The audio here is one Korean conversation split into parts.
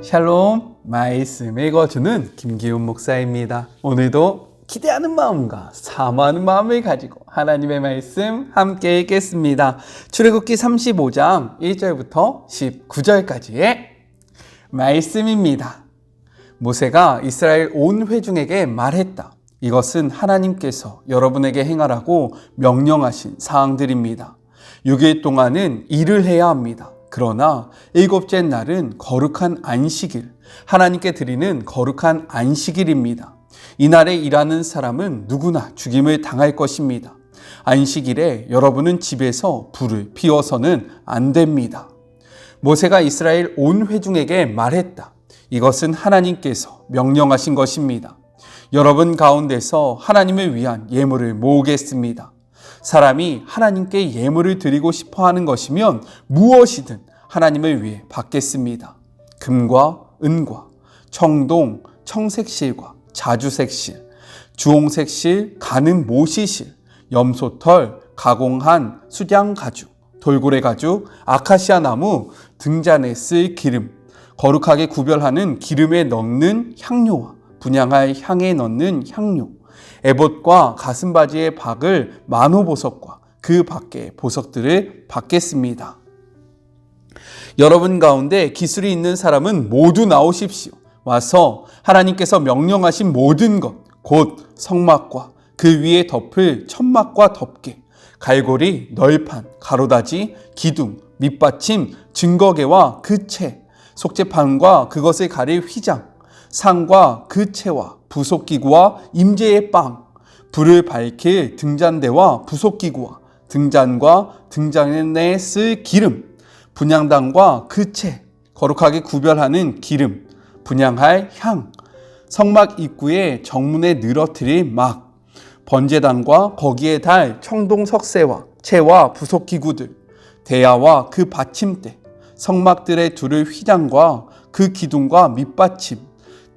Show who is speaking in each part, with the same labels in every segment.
Speaker 1: 샬롬, 말씀 읽어주는 김기훈 목사입니다. 오늘도 기대하는 마음과 사모하는 마음을 가지고 하나님의 말씀 함께 읽겠습니다. 출애굽기 35장 1절부터 19절까지의 말씀입니다. 모세가 이스라엘 온 회중에게 말했다. 이것은 하나님께서 여러분에게 행하라고 명령하신 사항들입니다. 6일 동안은 일을 해야 합니다. 그러나 일곱째 날은 거룩한 안식일, 하나님께 드리는 거룩한 안식일입니다. 이날에 일하는 사람은 누구나 죽임을 당할 것입니다. 안식일에 여러분은 집에서 불을 피워서는 안 됩니다. 모세가 이스라엘 온 회중에게 말했다. 이것은 하나님께서 명령하신 것입니다. 여러분 가운데서 하나님을 위한 예물을 모으겠습니다. 사람이 하나님께 예물을 드리고 싶어 하는 것이면 무엇이든 하나님을 위해 받겠습니다. 금과 은과 청동, 청색실과 자주색실, 주홍색실, 가는 모시실, 염소털, 가공한 수장 가죽, 돌고래 가죽, 아카시아 나무, 등잔에 쓸 기름, 거룩하게 구별하는 기름에 넣는 향료와 분향할 향에 넣는 향료, 에봇과 가슴바지의 박을 만호보석과 그 밖의 보석들을 받겠습니다. 여러분 가운데 기술이 있는 사람은 모두 나오십시오. 와서 하나님께서 명령하신 모든 것, 곧 성막과 그 위에 덮을 천막과 덮개, 갈고리, 널판, 가로다지, 기둥, 밑받침, 증거계와 그 채, 속죄판과 그것을 가릴 휘장, 상과 그 채와 부속기구와 임재의 빵, 불을 밝힐 등잔대와 부속기구와 등잔과 등잔에 쓸 기름, 분향단과 그 채, 거룩하게 구별하는 기름, 분향할 향, 성막 입구에 정문에 늘어뜨릴 막, 번제단과 거기에 달 청동 석쇠와 채와 부속기구들, 대야와 그 받침대, 성막들의 두를 휘장과 그 기둥과 밑받침,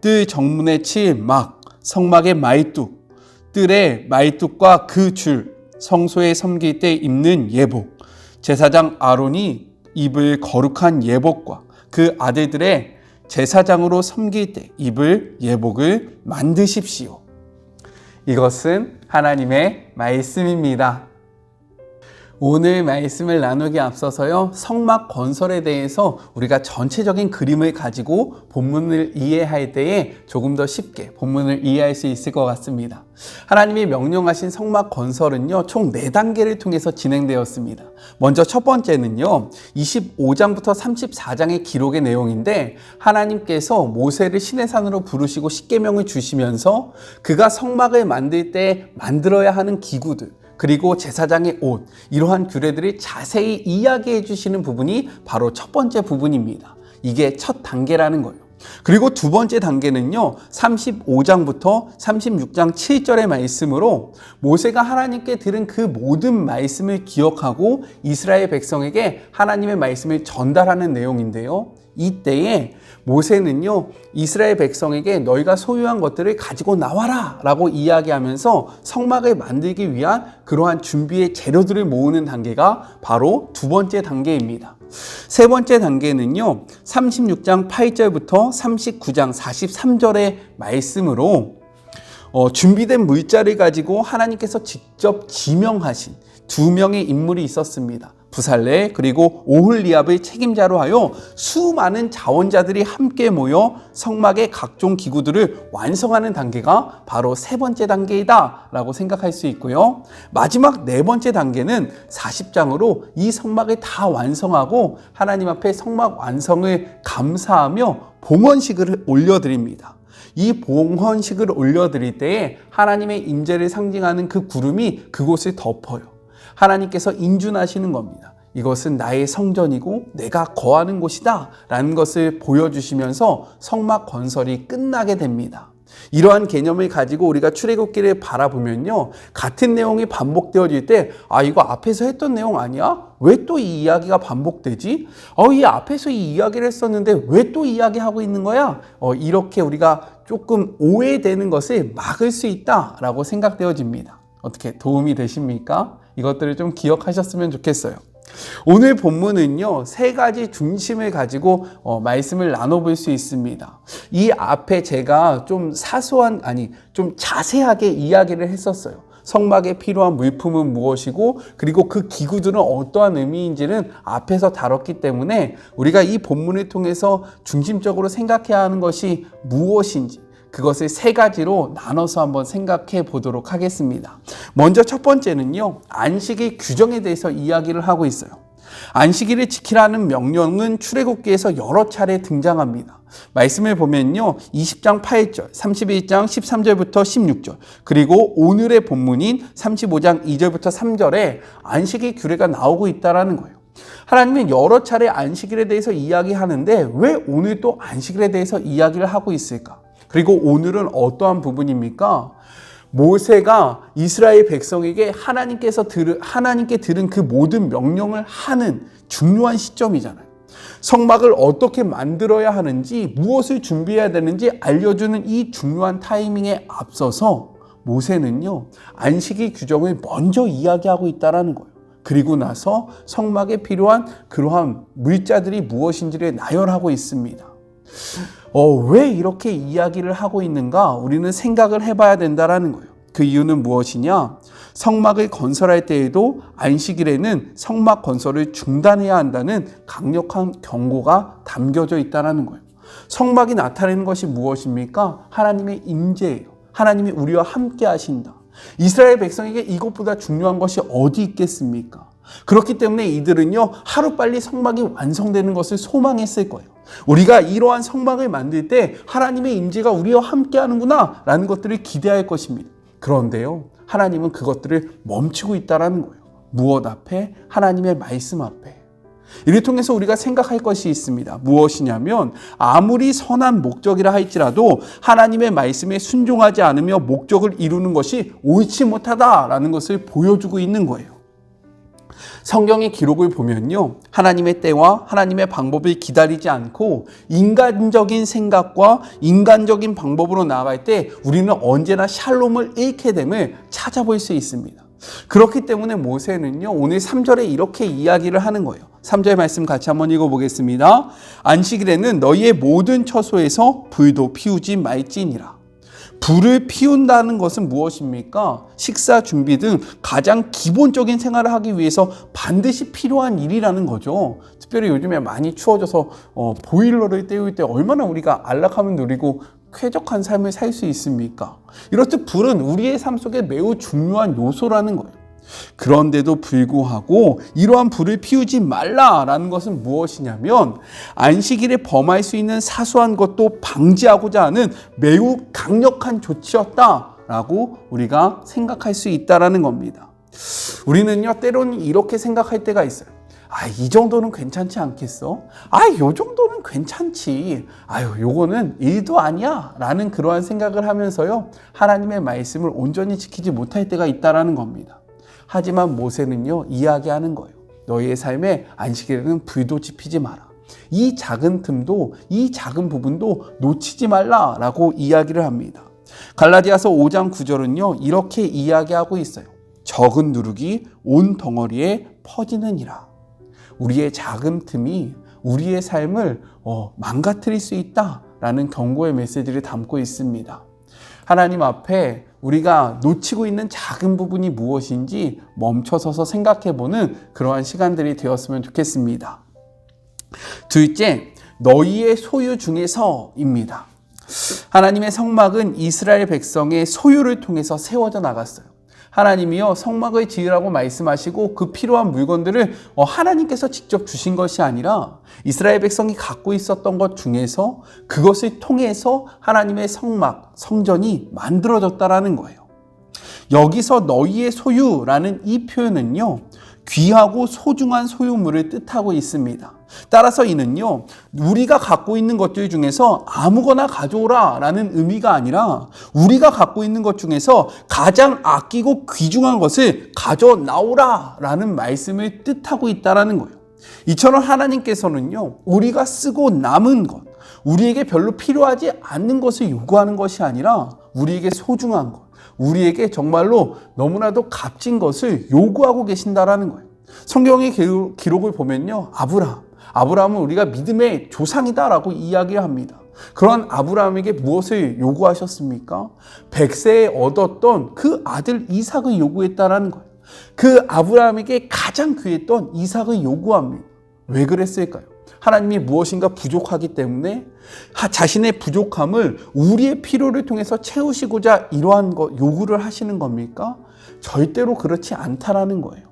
Speaker 1: 뜰 정문에 칠 막, 성막의 마이뚝, 뜰의 마이뚝과 그 줄, 성소에 섬길 때 입는 예복, 제사장 아론이 입을 거룩한 예복과 그 아들들의 제사장으로 섬길 때 입을 예복을 만드십시오. 이것은 하나님의 말씀입니다. 오늘 말씀을 나누기 앞서서요, 성막 건설에 대해서 우리가 전체적인 그림을 가지고 본문을 이해할 때에 조금 더 쉽게 본문을 이해할 수 있을 것 같습니다. 하나님이 명령하신 성막 건설은요, 총 4단계를 통해서 진행되었습니다. 먼저 첫 번째는요, 25장부터 34장의 기록의 내용인데, 하나님께서 모세를 시내산으로 부르시고 십계명을 주시면서 그가 성막을 만들 때 만들어야 하는 기구들, 그리고 제사장의 옷, 이러한 규례들을 자세히 이야기해 주시는 부분이 바로 첫 번째 부분입니다. 이게 첫 단계라는 거예요. 그리고 두 번째 단계는요, 35장부터 36장 7절의 말씀으로 모세가 하나님께 들은 그 모든 말씀을 기억하고 이스라엘 백성에게 하나님의 말씀을 전달하는 내용인데요. 이때에 모세는요, 이스라엘 백성에게 너희가 소유한 것들을 가지고 나와라 라고 이야기하면서 성막을 만들기 위한 그러한 준비의 재료들을 모으는 단계가 바로 두 번째 단계입니다. 세 번째 단계는요, 36장 8절부터 39장 43절의 말씀으로 준비된 물자를 가지고 하나님께서 직접 지명하신 2명의 인물이 있었습니다. 부살레 그리고 오홀리압을 책임자로 하여 수많은 자원자들이 함께 모여 성막의 각종 기구들을 완성하는 단계가 바로 세 번째 단계이다 라고 생각할 수 있고요. 마지막 네 번째 단계는 40장으로 이 성막을 다 완성하고 하나님 앞에 성막 완성을 감사하며 봉헌식을 올려드립니다. 이 봉헌식을 올려드릴 때에 하나님의 임재를 상징하는 그 구름이 그곳을 덮어요. 하나님께서 인준하시는 겁니다. 이것은 나의 성전이고 내가 거하는 곳이다 라는 것을 보여주시면서 성막 건설이 끝나게 됩니다. 이러한 개념을 가지고 우리가 출애굽기를 바라보면요, 같은 내용이 반복되어질 때 이거 앞에서 했던 내용 아니야? 왜 또 이 이야기가 반복되지? 이 앞에서 이 이야기를 했었는데 왜 또 이야기하고 있는 거야? 이렇게 우리가 조금 오해되는 것을 막을 수 있다라고 생각되어집니다. 어떻게 도움이 되십니까? 이것들을 좀 기억하셨으면 좋겠어요. 오늘 본문은요, 세 가지 중심을 가지고 말씀을 나눠볼 수 있습니다. 이 앞에 제가 좀 좀 자세하게 이야기를 했었어요. 성막에 필요한 물품은 무엇이고, 그리고 그 기구들은 어떠한 의미인지는 앞에서 다뤘기 때문에 우리가 이 본문을 통해서 중심적으로 생각해야 하는 것이 무엇인지, 그것을 세 가지로 나눠서 한번 생각해 보도록 하겠습니다. 먼저 첫 번째는요, 안식일 규정에 대해서 이야기를 하고 있어요. 안식일을 지키라는 명령은 출애굽기에서 여러 차례 등장합니다. 말씀을 보면요, 20장 8절, 31장 13절부터 16절, 그리고 오늘의 본문인 35장 2절부터 3절에 안식일 규례가 나오고 있다는 거예요. 하나님은 여러 차례 안식일에 대해서 이야기하는데 왜 오늘 또 안식일에 대해서 이야기를 하고 있을까? 그리고 오늘은 어떠한 부분입니까? 모세가 이스라엘 백성에게 하나님께 들은 그 모든 명령을 하는 중요한 시점이잖아요. 성막을 어떻게 만들어야 하는지, 무엇을 준비해야 되는지 알려주는 이 중요한 타이밍에 앞서서 모세는요, 안식일 규정을 먼저 이야기하고 있다는 거예요. 그리고 나서 성막에 필요한 그러한 물자들이 무엇인지를 나열하고 있습니다. 왜 이렇게 이야기를 하고 있는가? 우리는 생각을 해봐야 된다는 거예요. 그 이유는 무엇이냐? 성막을 건설할 때에도 안식일에는 성막 건설을 중단해야 한다는 강력한 경고가 담겨져 있다는 거예요. 성막이 나타내는 것이 무엇입니까? 하나님의 임재예요. 하나님이 우리와 함께 하신다. 이스라엘 백성에게 이것보다 중요한 것이 어디 있겠습니까? 그렇기 때문에 이들은요, 하루빨리 성막이 완성되는 것을 소망했을 거예요. 우리가 이러한 성막을 만들 때 하나님의 임재가 우리와 함께 하는구나 라는 것들을 기대할 것입니다. 그런데요, 하나님은 그것들을 멈추고 있다는 거예요. 무엇 앞에? 하나님의 말씀 앞에. 이를 통해서 우리가 생각할 것이 있습니다. 무엇이냐면, 아무리 선한 목적이라 할지라도 하나님의 말씀에 순종하지 않으며 목적을 이루는 것이 옳지 못하다라는 것을 보여주고 있는 거예요. 성경의 기록을 보면요, 하나님의 때와 하나님의 방법을 기다리지 않고 인간적인 생각과 인간적인 방법으로 나아갈 때 우리는 언제나 샬롬을 잃게 됨을 찾아볼 수 있습니다. 그렇기 때문에 모세는요, 오늘 3절에 이렇게 이야기를 하는 거예요. 3절 말씀 같이 한번 읽어보겠습니다. 안식일에는 너희의 모든 처소에서 불도 피우지 말지니라. 불을 피운다는 것은 무엇입니까? 식사 준비 등 가장 기본적인 생활을 하기 위해서 반드시 필요한 일이라는 거죠. 특별히 요즘에 많이 추워져서 보일러를 때울 때 얼마나 우리가 안락함을 누리고 쾌적한 삶을 살 수 있습니까? 이렇듯 불은 우리의 삶 속에 매우 중요한 요소라는 거예요. 그런데도 불구하고 이러한 불을 피우지 말라라는 것은 무엇이냐면, 안식일에 범할 수 있는 사소한 것도 방지하고자 하는 매우 강력한 조치였다라고 우리가 생각할 수 있다는 겁니다. 우리는요, 때로는 이렇게 생각할 때가 있어요. 이 정도는 괜찮지 않겠어? 요 정도는 괜찮지. 요거는 일도 아니야. 라는 그러한 생각을 하면서요, 하나님의 말씀을 온전히 지키지 못할 때가 있다는 겁니다. 하지만 모세는요, 이야기하는 거예요. 너희의 삶에 안식일에는 불도 지피지 마라. 이 작은 틈도, 이 작은 부분도 놓치지 말라라고 이야기를 합니다. 갈라디아서 5장 9절은요, 이렇게 이야기하고 있어요. 적은 누룩이 온 덩어리에 퍼지느니라. 우리의 작은 틈이 우리의 삶을 망가뜨릴 수 있다라는 경고의 메시지를 담고 있습니다. 하나님 앞에 우리가 놓치고 있는 작은 부분이 무엇인지 멈춰서서 생각해보는 그러한 시간들이 되었으면 좋겠습니다. 둘째, 너희의 소유 중에서입니다. 하나님의 성막은 이스라엘 백성의 소유를 통해서 세워져 나갔어요. 하나님이요, 성막을 지으라고 말씀하시고 그 필요한 물건들을 하나님께서 직접 주신 것이 아니라 이스라엘 백성이 갖고 있었던 것 중에서 그것을 통해서 하나님의 성막, 성전이 만들어졌다라는 거예요. 여기서 너희의 소유라는 이 표현은요, 귀하고 소중한 소유물을 뜻하고 있습니다. 따라서 이는요, 우리가 갖고 있는 것들 중에서 아무거나 가져오라 라는 의미가 아니라 우리가 갖고 있는 것 중에서 가장 아끼고 귀중한 것을 가져나오라 라는 말씀을 뜻하고 있다는 거예요. 이처럼 하나님께서는요, 우리가 쓰고 남은 것, 우리에게 별로 필요하지 않는 것을 요구하는 것이 아니라 우리에게 소중한 것, 우리에게 정말로 너무나도 값진 것을 요구하고 계신다라는 거예요. 성경의 기록을 보면요, 아브라함은 우리가 믿음의 조상이다라고 이야기를 합니다. 그런 아브라함에게 무엇을 요구하셨습니까? 100세에 얻었던 그 아들 이삭을 요구했다라는 거예요. 그 아브라함에게 가장 귀했던 이삭을 요구합니다. 왜 그랬을까요? 하나님이 무엇인가 부족하기 때문에 자신의 부족함을 우리의 필요를 통해서 채우시고자 이러한 요구를 하시는 겁니까? 절대로 그렇지 않다라는 거예요.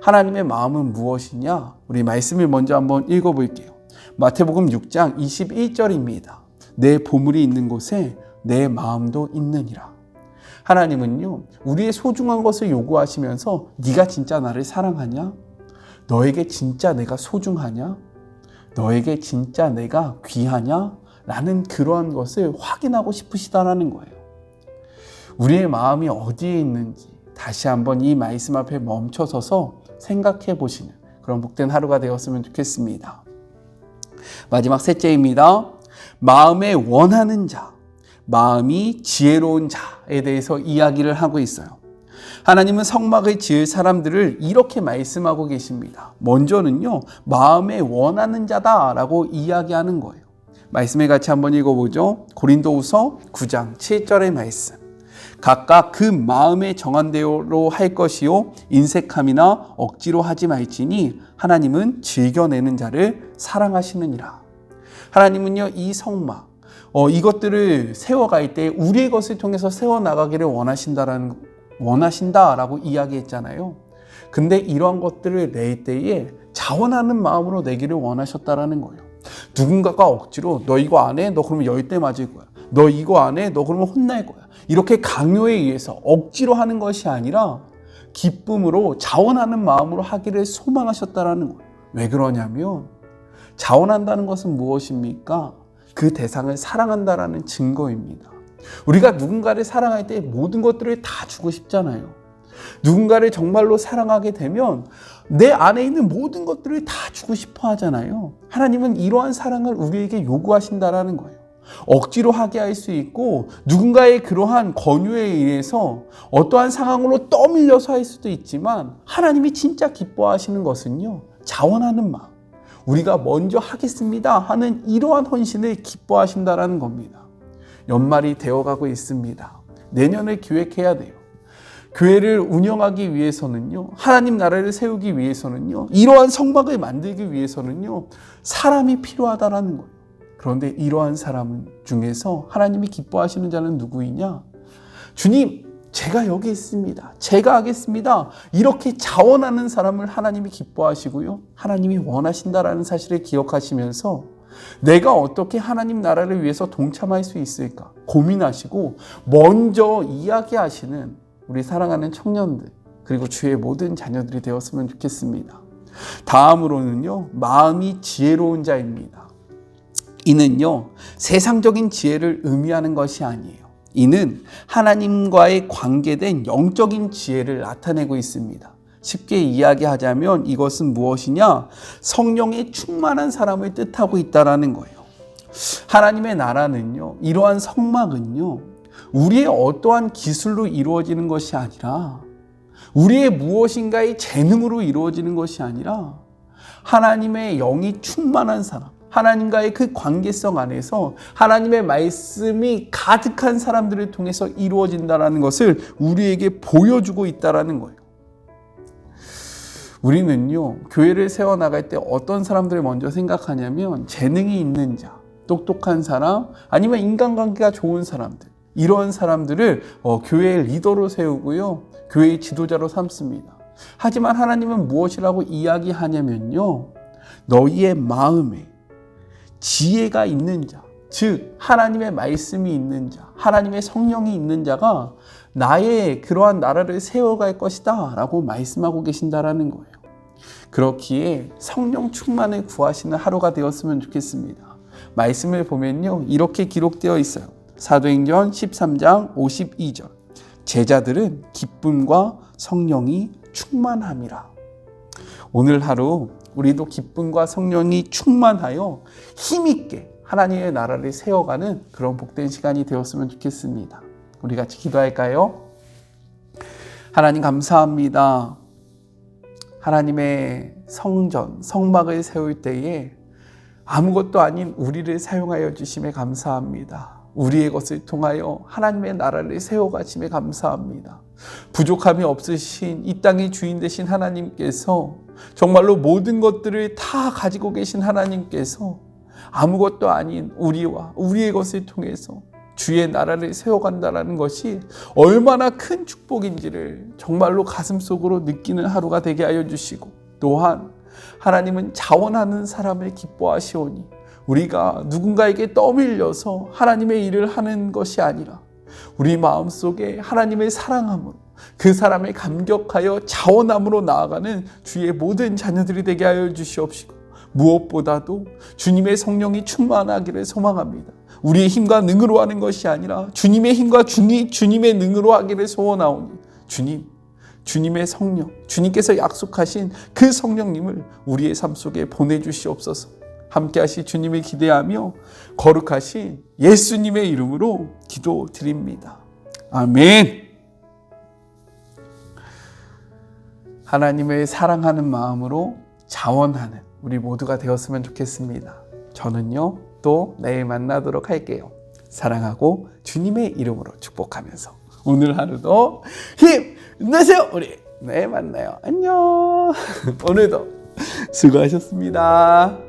Speaker 1: 하나님의 마음은 무엇이냐? 우리 말씀을 먼저 한번 읽어볼게요. 마태복음 6장 21절입니다. 내 보물이 있는 곳에 내 마음도 있느니라. 하나님은요, 우리의 소중한 것을 요구하시면서 네가 진짜 나를 사랑하냐? 너에게 진짜 내가 소중하냐? 너에게 진짜 내가 귀하냐? 라는 그러한 것을 확인하고 싶으시다라는 거예요. 우리의 마음이 어디에 있는지 다시 한번 이 말씀 앞에 멈춰서서 생각해 보시는 그런 복된 하루가 되었으면 좋겠습니다. 마지막 셋째입니다. 마음에 원하는 자, 마음이 지혜로운 자에 대해서 이야기를 하고 있어요. 하나님은 성막을 지을 사람들을 이렇게 말씀하고 계십니다. 먼저는요, 마음에 원하는 자다라고 이야기하는 거예요. 말씀을 같이 한번 읽어보죠. 고린도후서 9장 7절의 말씀. 각각 그 마음에 정한 대로 할 것이요 인색함이나 억지로 하지 말지니 하나님은 즐겨내는 자를 사랑하시느니라. 하나님은요, 이 성막 이것들을 세워갈 때 우리의 것을 통해서 세워나가기를 원하신다라고 이야기했잖아요. 근데 이러한 것들을 낼 때에 자원하는 마음으로 내기를 원하셨다라는 거예요. 누군가가 억지로 너 이거 안 해? 너 그러면 열대 맞을 거야. 너 이거 안 해? 너 그러면 혼날 거야. 이렇게 강요에 의해서 억지로 하는 것이 아니라 기쁨으로 자원하는 마음으로 하기를 소망하셨다라는 거예요. 왜 그러냐면 자원한다는 것은 무엇입니까? 그 대상을 사랑한다라는 증거입니다. 우리가 누군가를 사랑할 때 모든 것들을 다 주고 싶잖아요. 누군가를 정말로 사랑하게 되면 내 안에 있는 모든 것들을 다 주고 싶어 하잖아요. 하나님은 이러한 사랑을 우리에게 요구하신다라는 거예요. 억지로 하게 할 수 있고 누군가의 그러한 권유에 의해서 어떠한 상황으로 떠밀려서 할 수도 있지만 하나님이 진짜 기뻐하시는 것은요, 자원하는 마음, 우리가 먼저 하겠습니다 하는 이러한 헌신을 기뻐하신다라는 겁니다. 연말이 되어가고 있습니다. 내년을 기획해야 돼요. 교회를 운영하기 위해서는요, 하나님 나라를 세우기 위해서는요, 이러한 성막을 만들기 위해서는요, 사람이 필요하다라는 거예요. 그런데 이러한 사람 중에서 하나님이 기뻐하시는 자는 누구이냐? 주님, 제가 여기 있습니다. 제가 하겠습니다. 이렇게 자원하는 사람을 하나님이 기뻐하시고요, 하나님이 원하신다라는 사실을 기억하시면서 내가 어떻게 하나님 나라를 위해서 동참할 수 있을까 고민하시고 먼저 이야기하시는 우리 사랑하는 청년들, 그리고 주의 모든 자녀들이 되었으면 좋겠습니다. 다음으로는요, 마음이 지혜로운 자입니다. 이는요, 세상적인 지혜를 의미하는 것이 아니에요. 이는 하나님과의 관계된 영적인 지혜를 나타내고 있습니다. 쉽게 이야기하자면 이것은 무엇이냐? 성령에 충만한 사람을 뜻하고 있다는 거예요. 하나님의 나라는요, 이러한 성막은요, 우리의 어떠한 기술로 이루어지는 것이 아니라 우리의 무엇인가의 재능으로 이루어지는 것이 아니라 하나님의 영이 충만한 사람, 하나님과의 그 관계성 안에서 하나님의 말씀이 가득한 사람들을 통해서 이루어진다는 것을 우리에게 보여주고 있다는 거예요. 우리는요, 교회를 세워나갈 때 어떤 사람들을 먼저 생각하냐면 재능이 있는 자, 똑똑한 사람, 아니면 인간관계가 좋은 사람들, 이런 사람들을 교회의 리더로 세우고요, 교회의 지도자로 삼습니다. 하지만 하나님은 무엇이라고 이야기하냐면요, 너희의 마음에 지혜가 있는 자, 즉 하나님의 말씀이 있는 자, 하나님의 성령이 있는 자가 나의 그러한 나라를 세워갈 것이다 라고 말씀하고 계신다라는 거예요. 그렇기에 성령 충만을 구하시는 하루가 되었으면 좋겠습니다. 말씀을 보면요, 이렇게 기록되어 있어요. 사도행전 13장 52절. 제자들은 기쁨과 성령이 충만함이라. 오늘 하루 우리도 기쁨과 성령이 충만하여 힘있게 하나님의 나라를 세워가는 그런 복된 시간이 되었으면 좋겠습니다. 우리 같이 기도할까요? 하나님 감사합니다. 하나님의 성전, 성막을 세울 때에 아무것도 아닌 우리를 사용하여 주심에 감사합니다. 우리의 것을 통하여 하나님의 나라를 세워가심에 감사합니다. 부족함이 없으신 이 땅의 주인 되신 하나님께서, 정말로 모든 것들을 다 가지고 계신 하나님께서 아무것도 아닌 우리와 우리의 것을 통해서 주의 나라를 세워간다는 것이 얼마나 큰 축복인지를 정말로 가슴속으로 느끼는 하루가 되게 하여 주시고, 또한 하나님은 자원하는 사람을 기뻐하시오니 우리가 누군가에게 떠밀려서 하나님의 일을 하는 것이 아니라 우리 마음속에 하나님의 사랑함으로 그 사람을 감격하여 자원함으로 나아가는 주의 모든 자녀들이 되게 하여 주시옵시고, 무엇보다도 주님의 성령이 충만하기를 소망합니다. 우리의 힘과 능으로 하는 것이 아니라 주님의 힘과 주님의 능으로 하기를 소원하오니, 주님의 성령, 주님께서 약속하신 그 성령님을 우리의 삶 속에 보내주시옵소서. 함께 하실 주님을 기대하며 거룩하신 예수님의 이름으로 기도드립니다. 아멘. 하나님을 사랑하는 마음으로 자원하는 우리 모두가 되었으면 좋겠습니다. 저는요, 또 내일 만나도록 할게요. 사랑하고 주님의 이름으로 축복하면서 오늘 하루도 힘내세요. 우리 내일 만나요. 안녕. 오늘도 수고하셨습니다.